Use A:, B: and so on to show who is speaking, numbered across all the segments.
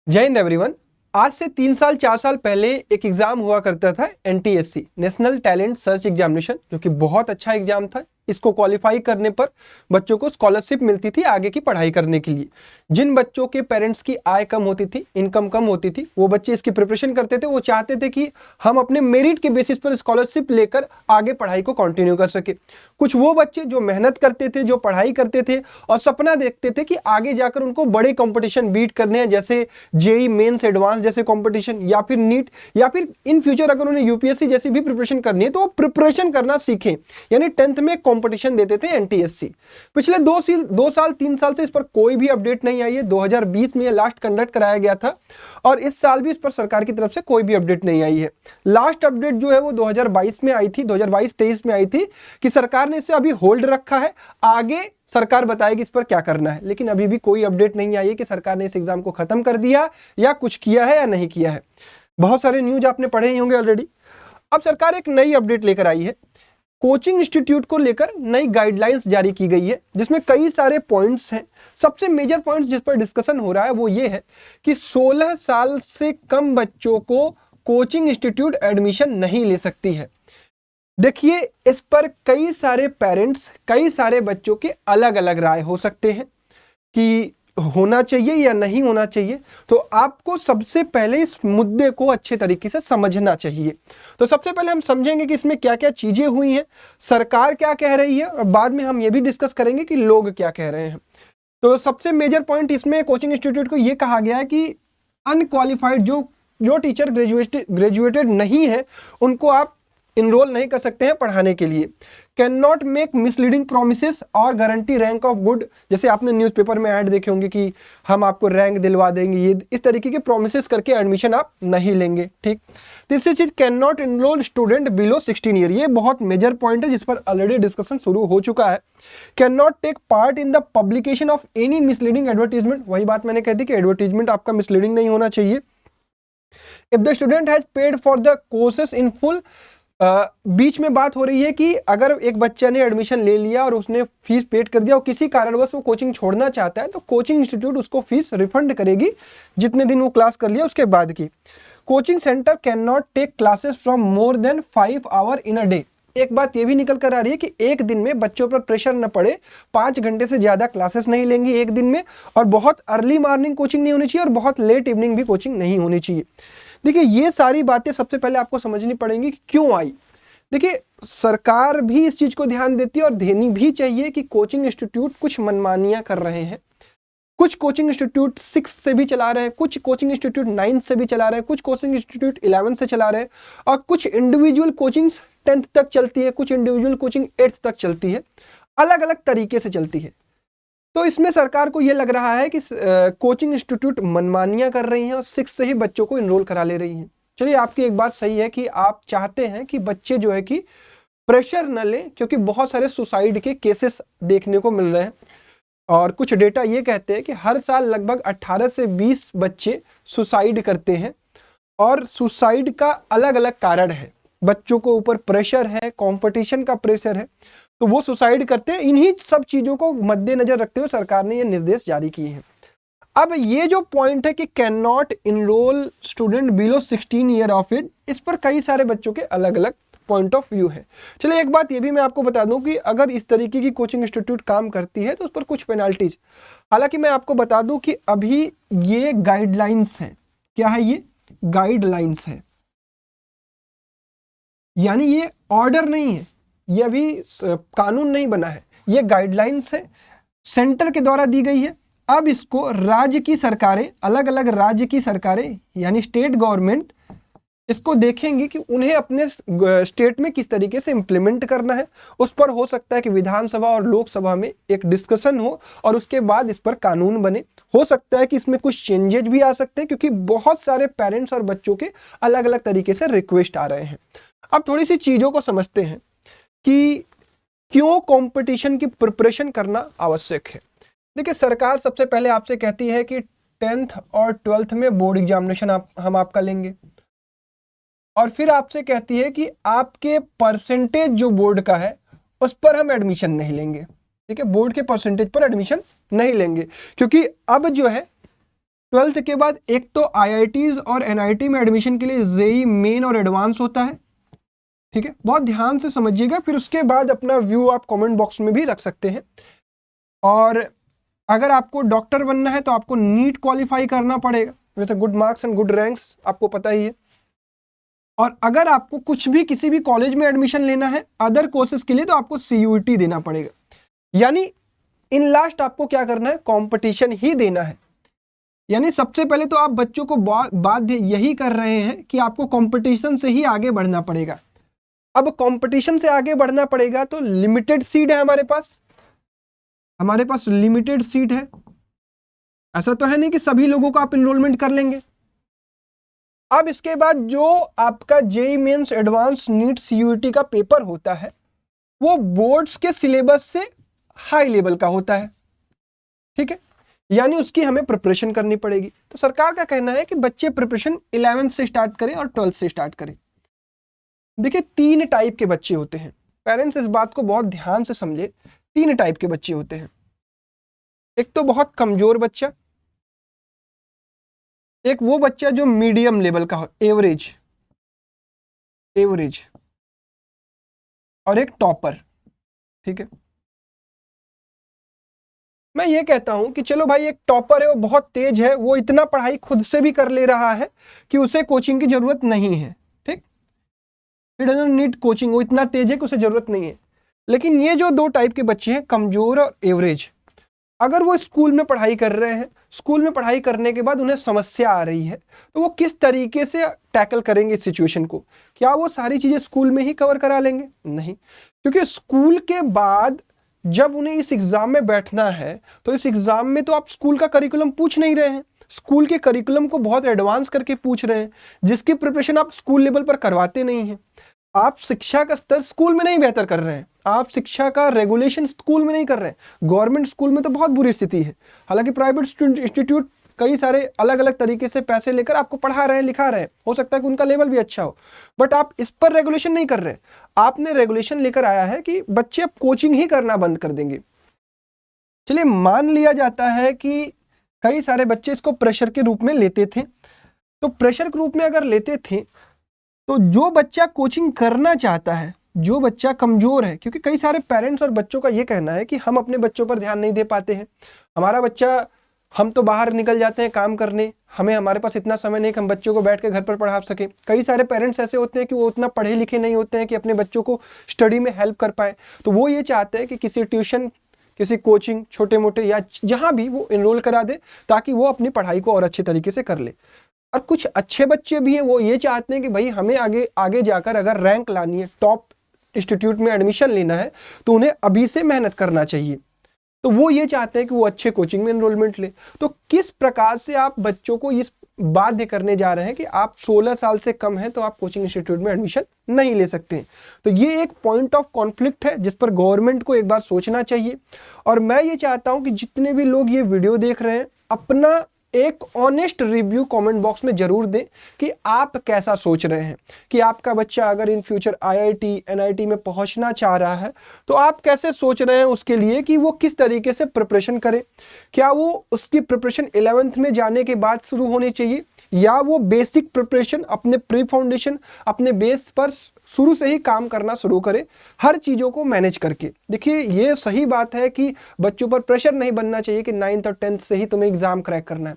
A: जय हिंद एवरीवन। आज से 3 साल 4 साल पहले एक एग्जाम हुआ करता था NTSC national talent search examination, जो कि बहुत अच्छा एग्जाम था। इसको क्वालिफाई करने पर बच्चों को स्कॉलरशिप मिलती थी आगे की पढ़ाई करने के लिए। जिन बच्चों के पेरेंट्स की आय कम होती थी, इनकम कम होती थी, वो बच्चे इसकी प्रिपरेशन करते थे। वो चाहते थे कि हम अपने मेरिट के बेसिस पर स्कॉलरशिप लेकर आगे पढ़ाई को कंटिन्यू कर सके। कुछ वो बच्चे जो मेहनत करते थे, जो पढ़ाई करते थे और सपना देखते थे कि आगे जाकर उनको बड़े कंपटीशन बीट करने हैं, जैसे जेई मेंस एडवांस जैसे कंपटीशन, या फिर नीट, या फिर इन फ्यूचर अगर उन्हें यूपीएससी जैसी भी प्रिपरेशन करनी है तो वो प्रिपरेशन करना सीखें। यानी 10th में कंपटीशन देते थे NTSC। पिछले 2 साल 3 साल से इस पर कोई भी अपडेट नहीं आई है। 2020 में ये लास्ट कंडक्ट कराया गया था और इस साल भी इस पर सरकार की तरफ से कोई भी अपडेट नहीं आई है। लास्ट अपडेट जो है वो 2022 में आई थी, 2022-23 में आई थी कि सरकार ने इसे अभी होल्ड रखा है, आगे सरकार बताएगी इस पर क्या करना है। लेकिन अभी भी कोई अपडेट नहीं आई है कि सरकार ने इस एग्जाम को खत्म कर दिया या कुछ किया है या नहीं किया है। बहुत सारे न्यूज आपने पढ़े ही होंगे ऑलरेडी। अब सरकार एक नई अपडेट लेकर आई है। कोचिंग इंस्टीट्यूट को लेकर नई गाइडलाइंस जारी की गई है, जिसमें कई सारे पॉइंट्स हैं। सबसे मेजर पॉइंट्स जिस पर डिस्कशन हो रहा है वो ये है कि 16 साल से कम बच्चों को कोचिंग इंस्टीट्यूट एडमिशन नहीं ले सकती है। देखिए, इस पर कई सारे पेरेंट्स, कई सारे बच्चों के अलग अलग राय हो सकते हैं कि होना चाहिए या नहीं होना चाहिए। तो आपको सबसे पहले इस मुद्दे को अच्छे तरीके से समझना चाहिए। तो सबसे पहले हम समझेंगे कि इसमें क्या क्या चीजें हुई हैं, सरकार क्या कह रही है, और बाद में हम ये भी डिस्कस करेंगे कि लोग क्या कह रहे हैं। तो सबसे मेजर पॉइंट इसमें कोचिंग इंस्टीट्यूट को ये कहा गया है कि अनक्वालिफाइड जो टीचर ग्रेजुएटेड नहीं है उनको आप इनरोल नहीं कर सकते हैं पढ़ाने के लिए। Can not make misleading promises और गारंटी रैंक ऑफ गुड, जैसे आपने न्यूज़पेपर में ऐड देखे होंगे कि हम आपको रैंक दिलवा देंगे, ये इस तरीके के प्रोमिसेस करके एडमिशन आप नहीं लेंगे। ठीक। तीसरी चीज, can not enroll student below 16 year. ये बहुत मेजर पॉइंट है जिस पर ऑलरेडी डिस्कशन शुरू हो चुका है। Can not take part in the publication of any misleading advertisement. वही बात मैंने कह दी कि एडवर्टीजमेंट आपका मिसलीडिंग नहीं होना चाहिए। If the student has paid for the courses in full, बीच में बात हो रही है कि अगर एक बच्चा ने एडमिशन ले लिया और उसने फीस पेड कर दिया और किसी कारणवश वो कोचिंग छोड़ना चाहता है तो कोचिंग इंस्टीट्यूट उसको फीस रिफंड करेगी जितने दिन वो क्लास कर लिया उसके बाद की। Coaching centre can not take classes from more than 5 hour in a day. एक बात ये भी निकल कर आ रही है कि एक दिन में बच्चों पर प्रेशर न पड़े, 5 घंटे से ज्यादा क्लासेस नहीं लेंगे एक दिन में, और बहुत अर्ली मॉर्निंग कोचिंग नहीं होनी चाहिए और बहुत लेट इवनिंग भी कोचिंग नहीं होनी चाहिए। देखिए, ये सारी बातें सबसे पहले आपको समझनी पड़ेंगी कि क्यों आई। देखिए, सरकार भी इस चीज को ध्यान देती है और देनी भी चाहिए कि कोचिंग इंस्टीट्यूट कुछ मनमानियां कर रहे हैं। कुछ कोचिंग इंस्टीट्यूट 6 से भी चला रहे हैं, कुछ कोचिंग इंस्टीट्यूट 9 से भी चला रहे हैं, कुछ कोचिंग इंस्टीट्यूट 11 से चला रहे हैं, और कुछ इंडिविजुअल कोचिंग्स 10th तक चलती है, कुछ इंडिविजुअल कोचिंग 8th तक चलती है, अलग अलग तरीके से चलती है। तो इसमें सरकार को यह लग रहा है कि कोचिंग इंस्टीट्यूट मनमानियां कर रही हैं और 6 से ही बच्चों को इनरोल करा ले रही हैं। चलिए, आपकी एक बात सही है कि आप चाहते हैं कि बच्चे जो है कि प्रेशर न लें, क्योंकि बहुत सारे सुसाइड के केसेस देखने को मिल रहे हैं और कुछ डेटा ये कहते हैं कि हर साल लगभग 18 से 20 बच्चे सुसाइड करते हैं, और सुसाइड का अलग अलग कारण है। बच्चों को ऊपर प्रेशर है, कंपटीशन का प्रेशर है, तो वो सुसाइड करते हैं। इन्हीं सब चीजों को मद्देनजर रखते हुए सरकार ने ये निर्देश जारी किए हैं। अब ये जो पॉइंट है कि can not enroll student below 16 year of age, इस पर कई सारे बच्चों के अलग अलग पॉइंट ऑफ व्यू है। चलिए, एक बात ये भी मैं आपको बता दूं कि अगर इस तरीके की कोचिंग इंस्टीट्यूट काम करती है तो उस पर कुछ पेनाल्टीज, हालांकि मैं आपको बता दूं कि अभी ये गाइडलाइंस है। क्या है ये? गाइडलाइंस है, यानी ये ऑर्डर नहीं है, ये अभी कानून नहीं बना है, ये गाइडलाइंस है, सेंटर के द्वारा दी गई है। अब इसको राज्य की सरकारें, अलग अलग राज्य की सरकारें यानी स्टेट गवर्नमेंट, इसको देखेंगे कि उन्हें अपने स्टेट में किस तरीके से इंप्लीमेंट करना है। उस पर हो सकता है कि विधानसभा और लोकसभा में एक डिस्कशन हो और उसके बाद इस पर कानून बने। हो सकता है कि इसमें कुछ चेंजेस भी आ सकते हैं, क्योंकि बहुत सारे पेरेंट्स और बच्चों के अलग अलग तरीके से रिक्वेस्ट आ रहे हैं। अब थोड़ी सी चीजों को समझते हैं कि क्यों कंपटीशन की प्रिपरेशन करना आवश्यक है। देखिए, सरकार सबसे पहले आपसे कहती है कि 10th और 12th में बोर्ड एग्जामिनेशन हम आपका लेंगे, और फिर आपसे कहती है कि आपके परसेंटेज जो बोर्ड का है उस पर हम एडमिशन नहीं लेंगे। ठीक है, बोर्ड के परसेंटेज पर एडमिशन नहीं लेंगे, क्योंकि अब जो है 12th के बाद एक तो IITs और NIT में एडमिशन के लिए जेई मेन और एडवांस होता है, ठीक है, बहुत ध्यान से समझिएगा। फिर उसके बाद अपना व्यू आप कमेंट बॉक्स में भी रख सकते हैं। और अगर आपको डॉक्टर बनना है तो आपको नीट क्वालिफाई करना पड़ेगा with good marks and good ranks, आपको पता ही है। और अगर आपको कुछ भी किसी भी कॉलेज में एडमिशन लेना है अदर कोर्सेज के लिए तो आपको CUET देना पड़ेगा। यानी इन लास्ट आपको क्या करना है, कंपटीशन ही देना है। यानी सबसे पहले तो आप बच्चों को बाध्य यही कर रहे हैं कि आपको कंपटीशन से ही आगे बढ़ना पड़ेगा। अब कंपटीशन से आगे बढ़ना पड़ेगा तो लिमिटेड सीट है हमारे पास लिमिटेड सीट है। ऐसा तो है नहीं कि सभी लोगों को आप इनरोलमेंट कर लेंगे। अब इसके बाद जो आपका JEE mains advance NEET CUET का पेपर होता है वो बोर्ड्स के सिलेबस से हाई लेवल का होता है, ठीक है, यानी उसकी हमें प्रिपरेशन करनी पड़ेगी। तो सरकार का कहना है कि बच्चे प्रिपरेशन 11th से स्टार्ट करें और 12th से स्टार्ट करें। देखिए 3 टाइप के बच्चे होते हैं, पेरेंट्स इस बात को बहुत ध्यान से समझे। 3 टाइप के बच्चे होते हैं। एक तो बहुत कमजोर बच्चा, एक वो बच्चा जो मीडियम लेवल का हो, एवरेज, और एक टॉपर, ठीक है। मैं ये कहता हूं कि चलो भाई एक टॉपर है, वो बहुत तेज है, वो इतना पढ़ाई खुद से भी कर ले रहा है कि उसे कोचिंग की जरूरत नहीं है, ठीक, ही डजंट नीड कोचिंग, वो इतना तेज है कि उसे जरूरत नहीं है। लेकिन ये जो 2 टाइप के बच्चे हैं, कमजोर और एवरेज, अगर वो स्कूल में पढ़ाई कर रहे हैं, स्कूल में पढ़ाई करने के बाद उन्हें समस्या आ रही है तो वो किस तरीके से टैकल करेंगे इस सिचुएशन को? क्या वो सारी चीजें स्कूल में ही कवर करा लेंगे? नहीं, क्योंकि स्कूल के बाद जब उन्हें इस एग्जाम में बैठना है तो इस एग्जाम में तो आप स्कूल का करिकुलम पूछ नहीं रहे हैं, स्कूल के करिकुलम को बहुत एडवांस करके पूछ रहे हैं, जिसकी प्रिपरेशन आप स्कूल लेवल पर करवाते नहीं हैं। आप शिक्षा का स्तर स्कूल में नहीं बेहतर कर रहे हैं, आप शिक्षा का रेगुलेशन स्कूल में नहीं कर रहे हैं। गवर्नमेंट स्कूल में तो बहुत बुरी स्थिति है, हालांकि प्राइवेट इंस्टीट्यूट कई सारे अलग अलग तरीके से पैसे लेकर आपको पढ़ा रहे हैं, लिखा रहे हैं, हो सकता है कि उनका लेवल भी अच्छा हो, बट आप इस पर रेगुलेशन नहीं कर रहे। आपने रेगुलेशन लेकर आया है कि बच्चे अब कोचिंग ही करना बंद कर देंगे। चलिए मान लिया जाता है कि कई सारे बच्चे इसको प्रेशर के रूप में लेते थे, तो प्रेशर के रूप में अगर लेते थे तो जो बच्चा कोचिंग करना चाहता है, जो बच्चा कमजोर है, क्योंकि कई सारे पेरेंट्स और बच्चों का ये कहना है कि हम अपने बच्चों पर ध्यान नहीं दे पाते हैं, हमारा बच्चा, हम तो बाहर निकल जाते हैं काम करने, हमारे पास इतना समय नहीं कि हम बच्चों को बैठ के घर पर पढ़ा सकें। कई सारे पेरेंट्स ऐसे होते हैं कि वो उतना पढ़े लिखे नहीं होते हैं कि अपने बच्चों को स्टडी में हेल्प कर पाए, तो वो ये चाहते हैं कि किसी ट्यूशन, किसी कोचिंग, छोटे मोटे या जहाँ भी वो इनरोल करा दे ताकि वो अपनी पढ़ाई को और अच्छे तरीके से कर ले। और कुछ अच्छे बच्चे भी हैं, वो ये चाहते हैं कि भाई हमें आगे जाकर अगर रैंक लानी है, टॉप इंस्टीट्यूट में एडमिशन लेना है, तो उन्हें अभी से मेहनत करना चाहिए, तो वो ये चाहते हैं कि वो अच्छे कोचिंग में एनरोलमेंट ले। तो किस प्रकार से आप बच्चों को इस बाध्य करने जा रहे हैं कि आप 16 साल से कम हैं तो आप कोचिंग इंस्टीट्यूट में एडमिशन नहीं ले सकते हैं? तो ये एक पॉइंट ऑफ कॉन्फ्लिक्ट है जिस पर गवर्नमेंट को एक बार सोचना चाहिए। और मैं ये चाहता हूं कि जितने भी लोग ये वीडियो देख रहे हैं, अपना एक ऑनेस्ट रिव्यू कमेंट बॉक्स में जरूर दें कि आप कैसा सोच रहे हैं कि आपका बच्चा अगर इन फ्यूचर IIT NIT में पहुंचना चाह रहा है तो आप कैसे सोच रहे हैं उसके लिए कि वो किस तरीके से प्रिपरेशन करे। क्या वो उसकी प्रिपरेशन 11th में जाने के बाद शुरू होनी चाहिए, या वो बेसिक प्रिपरेशन अपने प्री फाउंडेशन, अपने बेस पर शुरू से ही काम करना शुरू करे, हर चीज़ों को मैनेज करके। देखिए ये सही बात है कि बच्चों पर प्रेशर नहीं बनना चाहिए कि 9th और 10th से ही तुम्हें एग्जाम क्रैक करना है,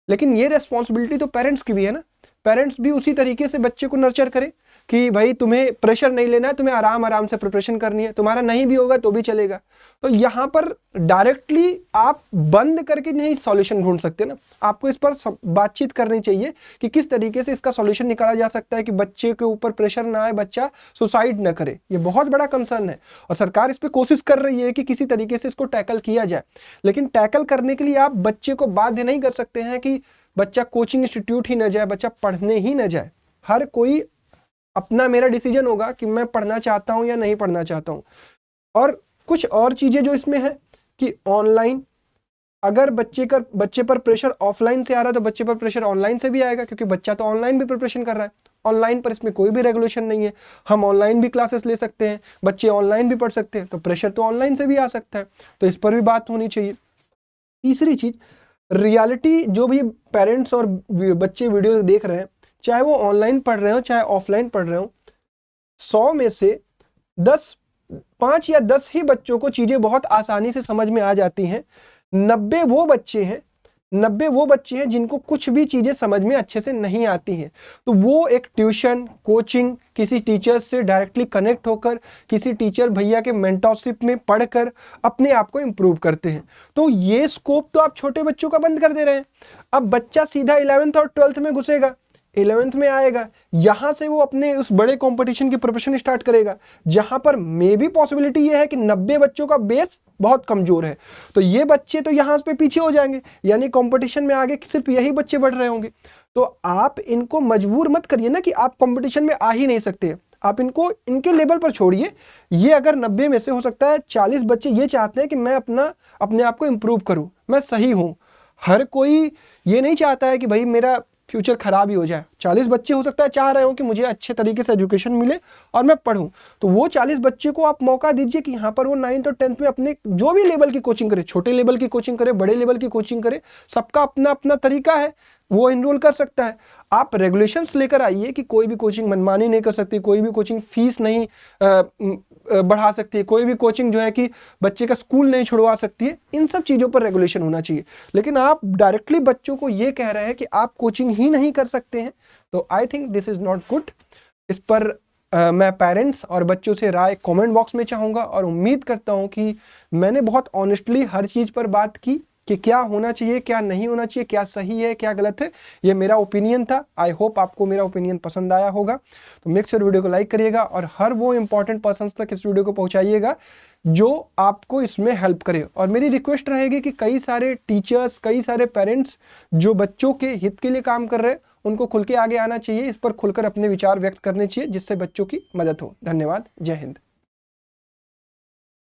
A: लेकिन ये रेस्पॉन्सिबिलिटी तो पेरेंट्स की भी है ना। पेरेंट्स भी उसी तरीके से बच्चे को नर्चर करे कि भाई तुम्हें प्रेशर नहीं लेना है, तुम्हें आराम से प्रिपरेशन करनी है, तुम्हारा नहीं भी होगा तो भी चलेगा। तो यहाँ पर डायरेक्टली आप बंद करके नहीं सॉल्यूशन ढूंढ सकते ना, आपको इस पर बातचीत करनी चाहिए कि किस तरीके से इसका सॉल्यूशन निकाला जा सकता है कि बच्चे के ऊपर प्रेशर ना आए, बच्चा सुसाइड न करे। ये बहुत बड़ा कंसर्न है और सरकार इस पर कोशिश कर रही है कि किसी तरीके से इसको टैकल किया जाए, लेकिन टैकल करने के लिए आप बच्चे को बाध्य नहीं कर सकते हैं कि बच्चा कोचिंग इंस्टीट्यूट ही न जाए, बच्चा पढ़ने ही न जाए। हर कोई अपना, मेरा डिसीजन होगा कि मैं पढ़ना चाहता हूं या नहीं पढ़ना चाहता हूं। और कुछ और चीजें जो इसमें है कि ऑनलाइन, अगर बच्चे पर प्रेशर ऑफलाइन से आ रहा है तो बच्चे पर प्रेशर ऑनलाइन से भी आएगा, क्योंकि बच्चा तो ऑनलाइन भी प्रिपरेशन कर रहा है। ऑनलाइन पर इसमें कोई भी रेगुलेशन नहीं है, हम ऑनलाइन भी क्लासेस ले सकते हैं, बच्चे ऑनलाइन भी पढ़ सकते हैं, तो प्रेशर तो ऑनलाइन से भी आ सकता है, तो इस पर भी बात होनी चाहिए। तीसरी चीज, रियलिटी जो भी पेरेंट्स और बच्चे वीडियो देख रहे हैं, चाहे वो ऑनलाइन पढ़ रहे हो चाहे ऑफलाइन पढ़ रहे हो, 100 में से 5 या 10 ही बच्चों को चीजें बहुत आसानी से समझ में आ जाती हैं। 90 वो बच्चे हैं जिनको कुछ भी चीजें समझ में अच्छे से नहीं आती हैं। तो वो एक ट्यूशन, कोचिंग, किसी टीचर से डायरेक्टली कनेक्ट होकर, किसी टीचर भैया के मेंटरशिप में पढ़कर अपने आप को इंप्रूव करते हैं। तो ये स्कोप तो आप छोटे बच्चों का बंद कर दे रहे हैं। अब बच्चा सीधा 11th और 12th में घुसेगा, 11th में आएगा, यहां से वो अपने उस बड़े कंपटीशन की प्रिपरेशन स्टार्ट करेगा, जहां पर मे भी पॉसिबिलिटी ये है कि 90 बच्चों का बेस बहुत कमजोर है। तो ये बच्चे तो यहां पे पीछे हो जाएंगे, यानी कंपटीशन में आगे सिर्फ यही बच्चे बढ़ रहे होंगे। तो आप इनको मजबूर मत करिए ना कि आप कंपटीशन में आ ही नहीं सकते। आप इनको इनके लेवल पर छोड़िए। ये अगर 90 में से हो सकता है 40 बच्चे ये चाहते हैं कि मैं अपने आप को इंप्रूव करूं, मैं सही हूं। हर कोई ये नहीं चाहता है कि भाई मेरा फ्यूचर खराब ही हो जाए। 40 बच्चे हो सकता है चाह रहे हो कि मुझे अच्छे तरीके से एजुकेशन मिले और मैं पढूं। तो वो 40 बच्चे को आप मौका दीजिए कि यहाँ पर वो 9th और 10th में अपने जो भी लेवल की कोचिंग करे, छोटे लेवल की कोचिंग करे, बड़े लेवल की कोचिंग करे, सबका अपना अपना तरीका है, वो इनरोल कर सकता है। आप रेगुलेशंस लेकर आइए कि कोई भी कोचिंग मनमानी नहीं कर सकती, कोई भी कोचिंग फीस नहीं बढ़ा सकती है, कोई भी कोचिंग जो है कि बच्चे का स्कूल नहीं छुड़वा सकती है। इन सब चीज़ों पर रेगुलेशन होना चाहिए। लेकिन आप डायरेक्टली बच्चों को ये कह रहे हैं कि आप कोचिंग ही नहीं कर सकते हैं, तो I think this is not good. इस पर मैं पेरेंट्स और बच्चों से राय कमेंट बॉक्स में चाहूँगा और उम्मीद करता हूँ कि मैंने बहुत ऑनेस्टली हर चीज़ पर बात की कि क्या होना चाहिए, क्या नहीं होना चाहिए, क्या सही है, क्या गलत है। ये मेरा ओपिनियन था। आई होप आपको मेरा ओपिनियन पसंद आया होगा। तो मेक श्योर वीडियो को लाइक करिएगा और हर वो इंपॉर्टेंट पर्सन्स तक इस वीडियो को पहुंचाइएगा जो आपको इसमें हेल्प करे। और मेरी रिक्वेस्ट रहेगी कि कई सारे टीचर्स, कई सारे पेरेंट्स जो बच्चों के हित के लिए काम कर रहे हैं, उनको खुल के आगे आना चाहिए, इस पर खुलकर अपने विचार व्यक्त करने चाहिए, जिससे बच्चों की मदद हो। धन्यवाद। जय हिंद।